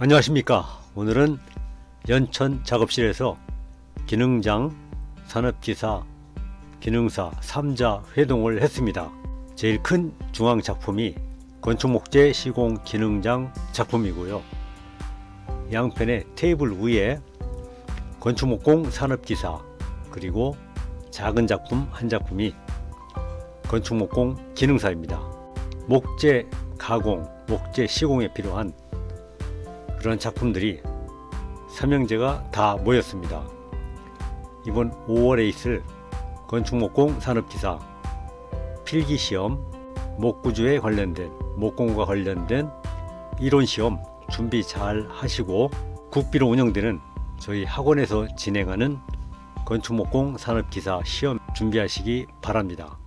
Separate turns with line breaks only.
안녕하십니까. 오늘은 연천 작업실에서 기능장, 산업기사, 기능사 3자 회동을 했습니다. 제일 큰 중앙 작품이 건축목재 시공 기능장 작품이고요. 양편의 테이블 위에 건축목공 산업기사, 그리고 작은 작품 한 작품이 건축목공 기능사입니다. 목재 가공, 목재 시공에 필요한 그런 작품들이 삼형제가 다 모였습니다. 이번 5월에 있을 건축목공 산업기사 필기시험, 목구조에 관련된, 목공과 관련된 이론시험 준비 잘 하시고, 국비로 운영되는 저희 학원에서 진행하는 건축목공 산업기사 시험 준비하시기 바랍니다.